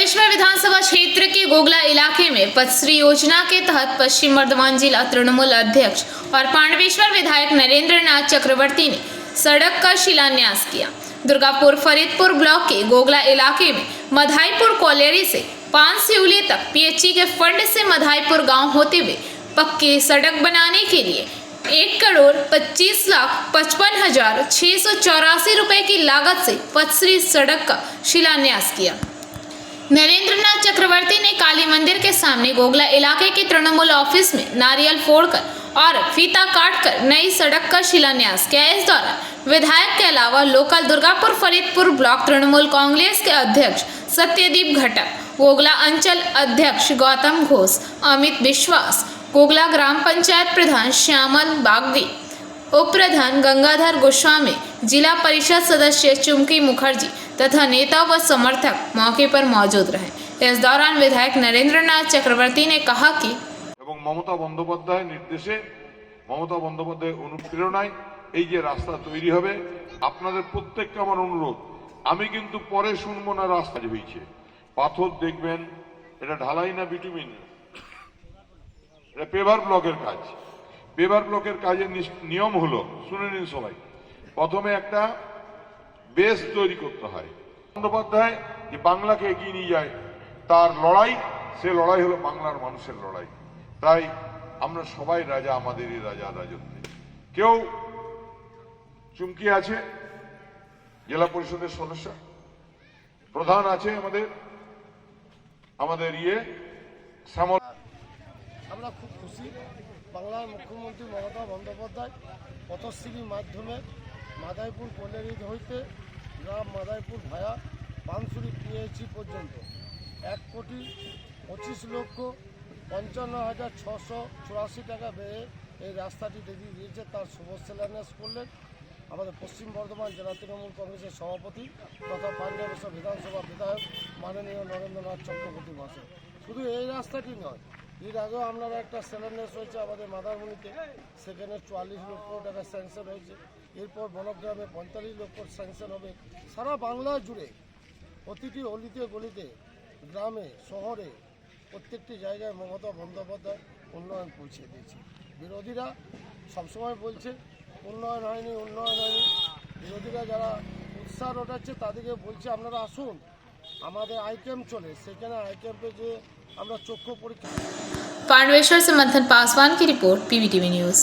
पांडवेश्वर विधानसभा क्षेत्र के गोगला इलाके में पचश्री योजना के तहत पश्चिम वर्धमान जिला तृणमूल अध्यक्ष और पांडवेश्वर विधायक नरेंद्र नाथ चक्रवर्ती ने सड़क का शिलान्यास किया। दुर्गापुर फरीदपुर ब्लॉक के गोगला इलाके में मधाईपुर कॉलेरी से पानसिवली तक पीएचई के फंड से मधाईपुर गांव होते हुए पक्की सड़क बनाने के लिए 1,25,55,684 रुपए की लागत से पचश्री सड़क का शिलान्यास किया। नरेंद्र नाथ चक्रवर्ती ने काली मंदिर के सामने गोगला इलाके के तृणमूल ऑफिस में नारियल फोड़कर और फीता काटकर नई सड़क का शिलान्यास किया। इस दौरान विधायक के अलावा लोकल दुर्गापुर फरीदपुर ब्लॉक तृणमूल कांग्रेस के अध्यक्ष सत्यदीप घटक, गोगला अंचल अध्यक्ष गौतम घोष, अमित विश्वास, गोगला ग्राम पंचायत प्रधान श्यामल बागदी, उप प्रधान गंगाधर गोस्वामी, जिला परिषद सदस्य चुमकी मुखर्जी तथा नेता व समर्थक मौके पर मौजूद रहे। इस दौरान विधायक नरेंद्र नाथ चक्रवर्ती ने कहा कि ममता बंदोपाध्याय निर्देशे ममता बंदोपाध्याय अनुप्रेरणाय এই যে রাস্তা তৈরি হবে আপনাদের প্রত্যেককে আমার অনুরোধ, আমি কিন্তু পরে শুনবো না রাস্তা হয়েছে পাথর দেখবেন, এটা ঢালাই না বিটুমিন, এটা পেভার ব্লকের কাজ। পেভার ব্লকের কাজের নিয়ম হলো, শুনে নিন সবাই, প্রথমে একটা বেস তৈরি করতে হয়। বন্দ্যোপাধ্যায় যে বাংলাকে এগিয়ে নিয়ে যায় তার লড়াই, সে লড়াই হলো বাংলার মানুষের লড়াই। তাই আমরা সবাই রাজা, আমাদেরই রাজা রাজত্বে। কেউ চুমকি আছে জেলা পরিষদের সদস্য, প্রধান আছে আমাদের শ্যামল। আমরা খুব খুশি, বাংলার মুখ্যমন্ত্রী মমতা বন্দ্যোপাধ্যায় পথশ্রীর মাধ্যমে মাদাইপুর কলেরি হইতে গ্রাম মাদাইপুর ভায়া পানসুরি পিএইচই পর্যন্ত 1,25,55,684 টাকা ব্যয়ে এই রাস্তাটি তৈরি দিয়েছে। তার শুভ শিলান্যাস করলেন আমাদের পশ্চিম বর্ধমান জেলা তৃণমূল কংগ্রেসের সভাপতি তথা পান্ডবেশ্বর বিধানসভা বিধায়ক মাননীয় নরেন্দ্রনাথ চক্রবর্তী মহাশয়। শুধু এই রাস্তাটি নয়, এর আগেও আপনারা একটা শিলান্যাস হয়েছে আমাদের মাদারমণিতে, সেখানে 44 লক্ষ টাকা স্যাংশন হয়েছে। এরপর বনগ্রামে 45 লক্ষ স্যাংশন হবে। সারা বাংলা জুড়ে প্রতিটি অলিতে গলিতে গ্রামে শহরে প্রত্যেকটি জায়গায় মমতা বন্দ্যোপাধ্যায় উন্নয়ন পৌঁছে দিয়েছে। বিরোধীরা সবসময় বলছে উন্নয়ন হয়নি, উন্নয়ন হয়নি। বিরোধীরা যারা উৎসাহ ওঠাচ্ছে তাদেরকে বলছে আপনারা আসুন, আমাদের আই ক্যাম্প চলে, সেখানে আই ক্যাম্পে যে আমরা চক্ষু পরীক্ষা। पांडवेश्वर से मंथन पासवान की रिपोर्ट, पीवीटीवी न्यूज।